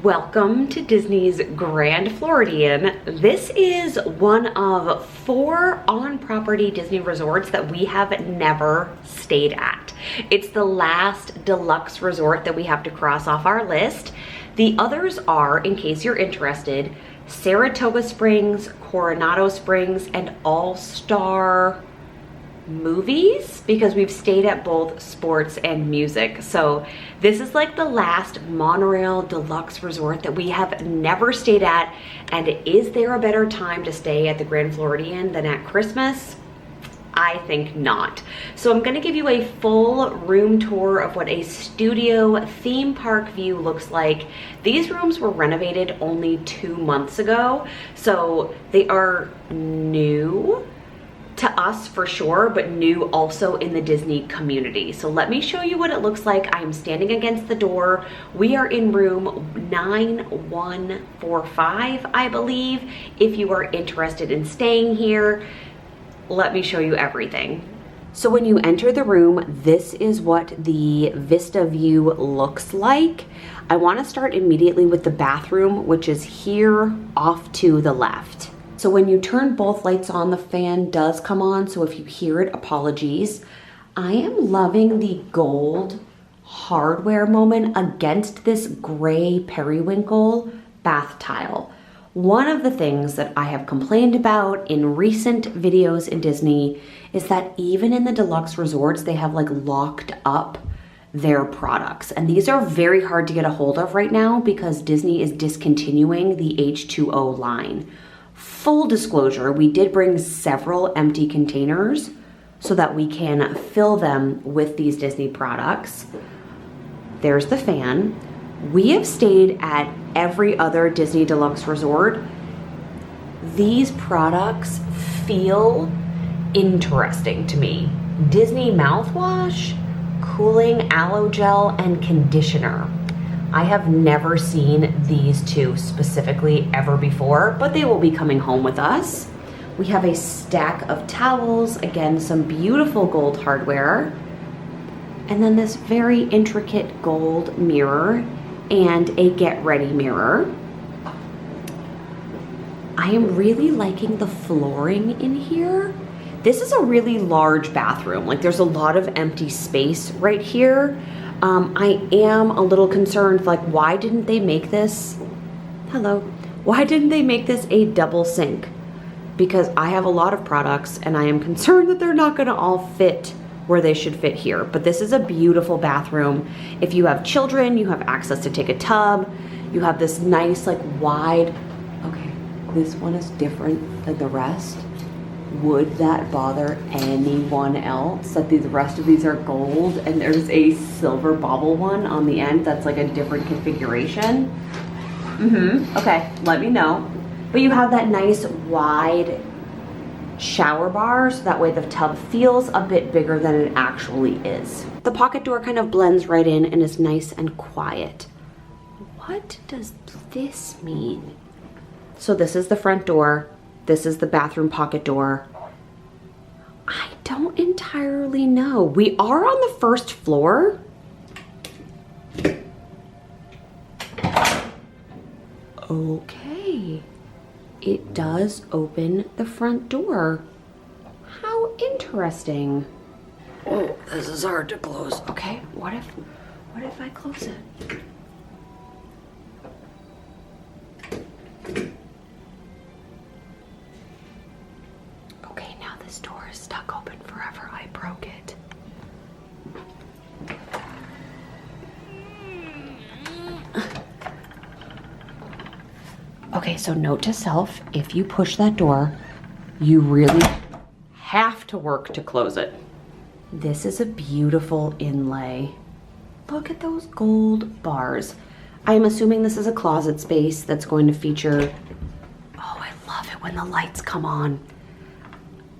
Welcome to Disney's Grand Floridian. This is one of 4 on-property Disney resorts that we have never stayed at. It's the last deluxe resort that we have to cross off our list. The others are, in case you're interested, Saratoga Springs, Coronado Springs, and All-Star Movies, because we've stayed at both sports and music. So this is like the last monorail deluxe resort that we have never stayed at. And is there a better time to stay at the Grand Floridian than at Christmas? I think not. So I'm going to give you a full room tour of what a studio theme park view looks like. These rooms were renovated only 2 months ago, so they are new to us for sure, but new also in the Disney community. So let me show you what it looks like. I'm standing against the door. We are in room 9145, I believe. If you are interested in staying here, let me show you everything. So when you enter the room, this is what the vista view looks like. I want to start immediately with the bathroom, which is here off to the left. So when you turn both lights on, the fan does come on, so if you hear it, apologies. I am loving the gold hardware moment against this gray periwinkle bath tile. One of the things that I have complained about in recent videos in Disney is that even in the deluxe resorts, they have like locked up their products. And these are very hard to get a hold of right now because Disney is discontinuing the H2O line. Full disclosure, we did bring several empty containers so that we can fill them with these Disney products. There's the fan. We have stayed at every other Disney Deluxe resort. These products feel interesting to me. Disney mouthwash, cooling aloe gel, and conditioner. I have never seen these two specifically ever before, but they will be coming home with us. We have a stack of towels, again, some beautiful gold hardware, and then this very intricate gold mirror and a get ready mirror. I am really liking the flooring in here. This is a really large bathroom. Like there's a lot of empty space right here. I am a little concerned, like why didn't they make this, why didn't they make this a double sink? Because I have a lot of products and I am concerned that they're not gonna all fit where they should fit here. But this is a beautiful bathroom. If you have children, you have access to take a tub. You have this nice like wide, okay, this one is different than the rest. Would that bother anyone else that the rest of these are gold and there's a silver bobble one on the end that's like a different configuration? Okay, let me know. But you have that nice wide shower bar, so that way the tub feels a bit bigger than it actually is. The pocket door kind of blends right in and is nice and quiet. What does this mean? So this is the front door. This is the bathroom pocket door. I don't entirely know. We are on the first floor. Okay. It does open the front door. How interesting. Oh, this is hard to close. Okay, what if I close it? Okay, now this door is stuck open forever. I broke it. Okay, so note to self, if you push that door, you really have to work to close it. This is a beautiful inlay. Look at those gold bars. I am assuming this is a closet space that's going to feature, oh, I love it when the lights come on.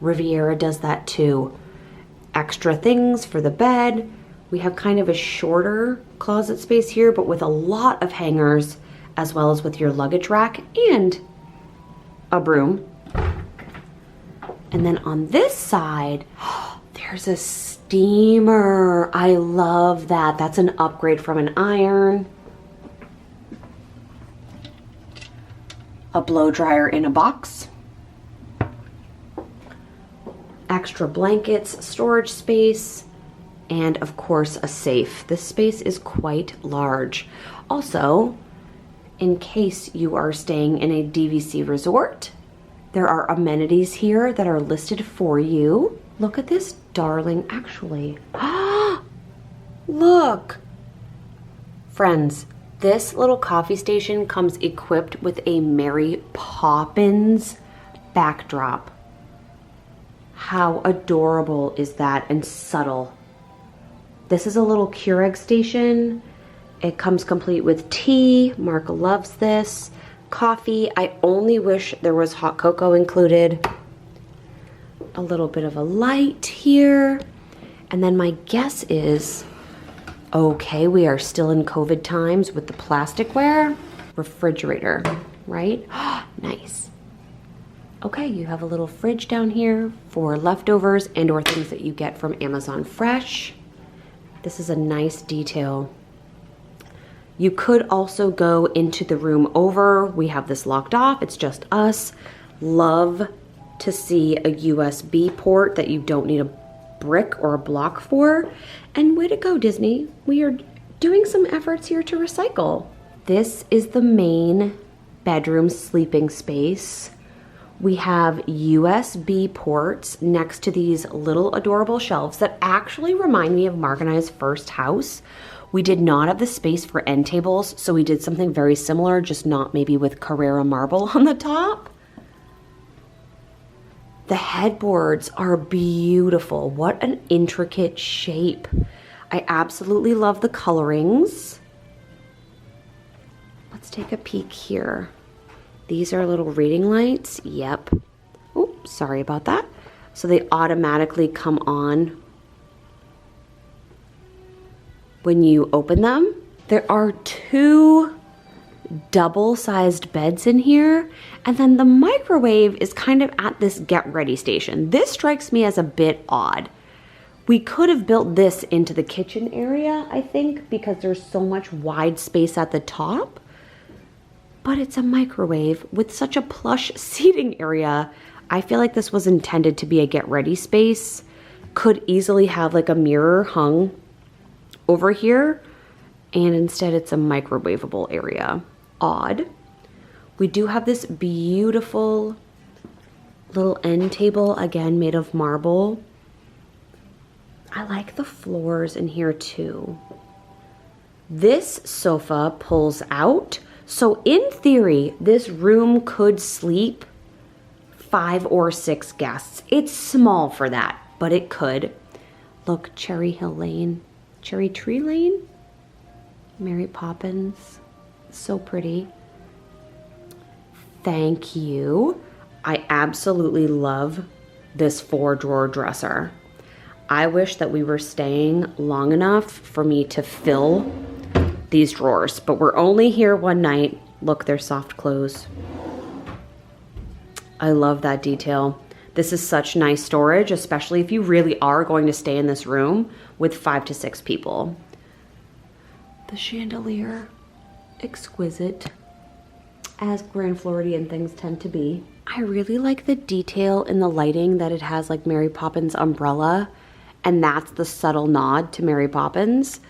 Riviera does that too. Extra things for the bed. We have kind of a shorter closet space here, but with a lot of hangers, as well as with your luggage rack and a broom. And then on this side, there's a steamer. I love that. That's an upgrade from an iron. a blow dryer in a box, extra blankets, storage space, and of course a safe. This space is quite large. Also, in case you are staying in a DVC resort, there are amenities here that are listed for you. Look at this darling, actually. Look! Friends, this little coffee station comes equipped with a Mary Poppins backdrop. How adorable is that, and subtle. This is a little Keurig station. It comes complete with tea. Marc loves this. Coffee. I only wish there was hot cocoa included. A little bit of a light here. And then my guess is, okay, we are still in COVID times with the plasticware. Refrigerator, right? Nice. Okay, you have a little fridge down here for leftovers and or things that you get from Amazon Fresh. This is a nice detail. You could also go into the room over. We have this locked off. It's just us. Love to see a USB port that you don't need a brick or a block for. And way to go, Disney. We are doing some efforts here to recycle. This is the main bedroom sleeping space. We have USB ports next to these little adorable shelves that actually remind me of Marc and I's first house. We did not have the space for end tables, so we did something very similar, just not maybe with Carrara marble on the top. The headboards are beautiful. What an intricate shape. I absolutely love the colorings. Let's take a peek here. These are little reading lights. Yep. Oops, sorry about that. So they automatically come on when you open them. There are 2 double-sized beds in here, and then the microwave is kind of at this get-ready station. This strikes me as a bit odd. We could have built this into the kitchen area, I think, because there's so much wide space at the top. But it's a microwave with such a plush seating area. I feel like this was intended to be a get-ready space. Could easily have like a mirror hung over here, and instead it's a microwavable area. Odd. We do have this beautiful little end table, again made of marble. I like the floors in here too. This sofa pulls out, so in theory this room could sleep 5 or 6 guests. It's small for that, but it could. Look, Cherry Hill Lane, Cherry Tree Lane, Mary Poppins, so pretty. Thank you. I absolutely love this 4-drawer dresser. I wish that we were staying long enough for me to fill these drawers, but we're only here one night. Look, they're soft close. I love that detail. This is such nice storage, especially if you really are going to stay in this room with 5 to 6 people. The chandelier, exquisite, as Grand Floridian things tend to be. I really like the detail in the lighting that it has like Mary Poppins umbrella, and that's the subtle nod to Mary Poppins.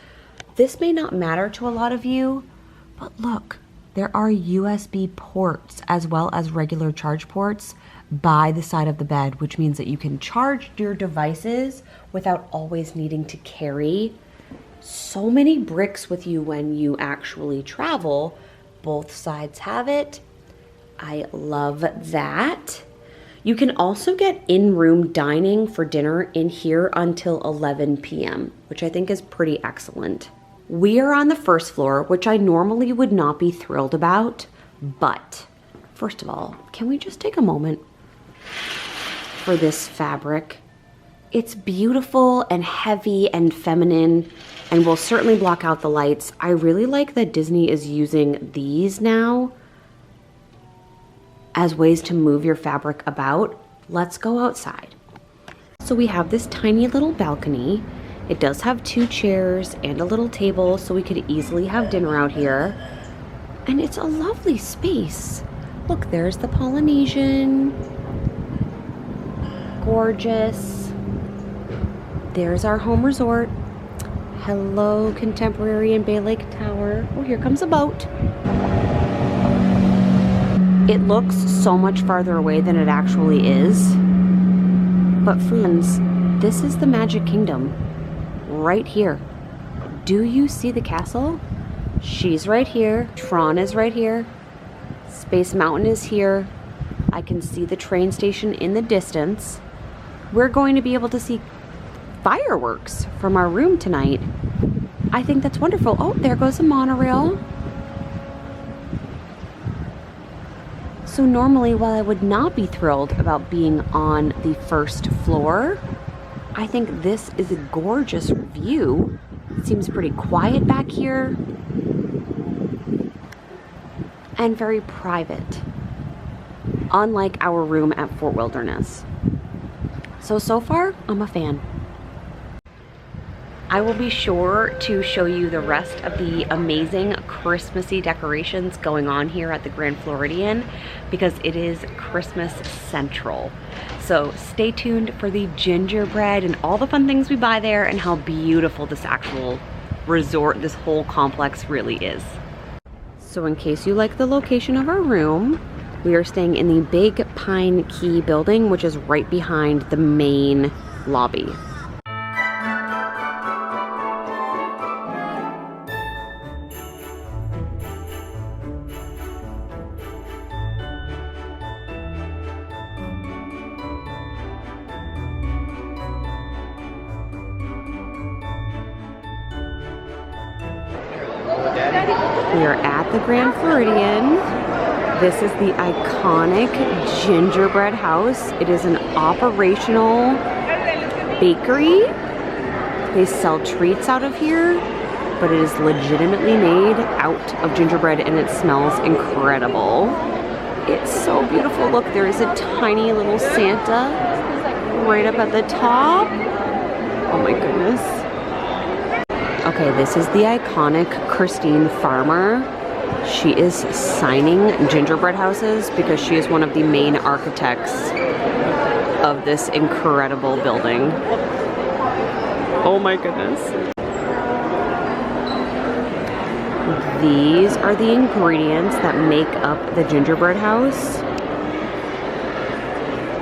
This may not matter to a lot of you, but look, there are USB ports as well as regular charge ports by the side of the bed, which means that you can charge your devices without always needing to carry so many bricks with you when you actually travel. Both sides have it. I love that. You can also get in-room dining for dinner in here until 11 p.m., which I think is pretty excellent. We are on the first floor, which I normally would not be thrilled about, but first of all, can we just take a moment for this fabric? It's beautiful and heavy and feminine and will certainly block out the lights. I really like that Disney is using these now as ways to move your fabric about. Let's go outside. So we have this tiny little balcony. It does have 2 chairs and a little table, so we could easily have dinner out here. And it's a lovely space. Look, there's the Polynesian. Gorgeous. There's our home resort. Hello, Contemporary and Bay Lake Tower. Oh, here comes a boat. It looks so much farther away than it actually is. But friends, this is the Magic Kingdom. Right here. Do you see the castle? She's right here. Tron is right here. Space Mountain is here. I can see the train station in the distance. We're going to be able to see fireworks from our room tonight. I think that's wonderful. Oh, there goes a monorail. So normally, while I would not be thrilled about being on the first floor, I think this is a gorgeous view. It seems pretty quiet back here and very private, unlike our room at Fort Wilderness. So far, I'm a fan. I will be sure to show you the rest of the amazing Christmassy decorations going on here at the Grand Floridian because it is Christmas Central. So stay tuned for the gingerbread and all the fun things we buy there and how beautiful this actual resort, this whole complex really is. So in case you like the location of our room, we are staying in the Big Pine Key building, which is right behind the main lobby. We are at the Grand Floridian. This is the iconic gingerbread house. It is an operational bakery. They sell treats out of here, but it is legitimately made out of gingerbread and it smells incredible. It's so beautiful. Look, there is a tiny little Santa right up at the top. Oh my goodness. Okay, this is the iconic Christine Farmer. She is signing gingerbread houses because she is one of the main architects of this incredible building. Oh my goodness. These are the ingredients that make up the gingerbread house.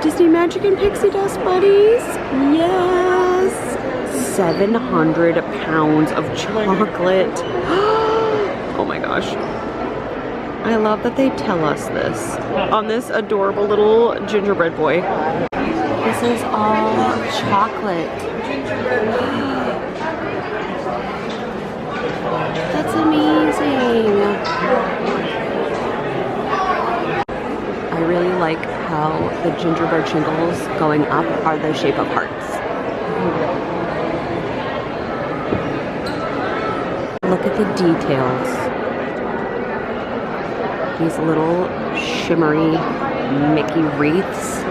Disney Magic and Pixie Dust buddies. Yes. 700 pounds of chocolate. Oh my gosh. I love that they tell us this on this adorable little gingerbread boy. This is all chocolate. That's amazing. I really like how the gingerbread shingles going up are the shape of hearts. Look at the details. These little shimmery Mickey wreaths.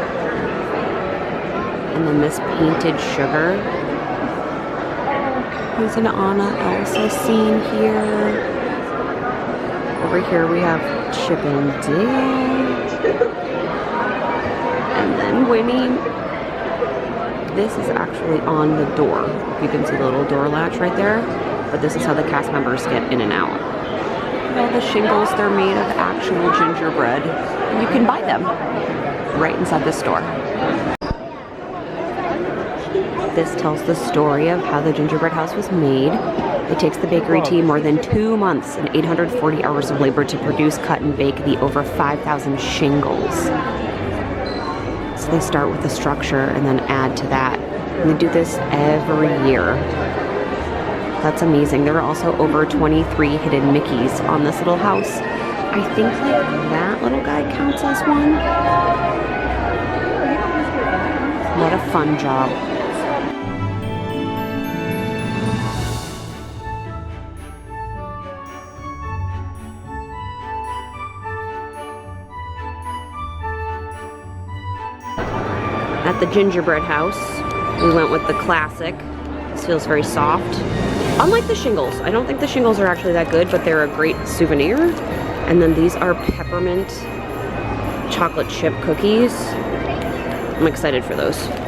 And then this painted sugar. There's an Anna Elsa scene here. Over here we have Chip and Dale. And then Winnie. This is actually on the door. You can see the little door latch right there. But this is how the cast members get in and out. All the shingles, they're made of actual gingerbread. And you can buy them right inside the store. This tells the story of how the gingerbread house was made. It takes the bakery team more than 2 months and 840 hours of labor to produce, cut, and bake the over 5,000 shingles. So they start with the structure and then add to that. And they do this every year. That's amazing. There are also over 23 hidden Mickeys on this little house. I think like that little guy counts as one. What a fun job. At the gingerbread house, we went with the classic. This feels very soft. Unlike the shingles. I don't think the shingles are actually that good, but they're a great souvenir. And then these are peppermint chocolate chip cookies. I'm excited for those.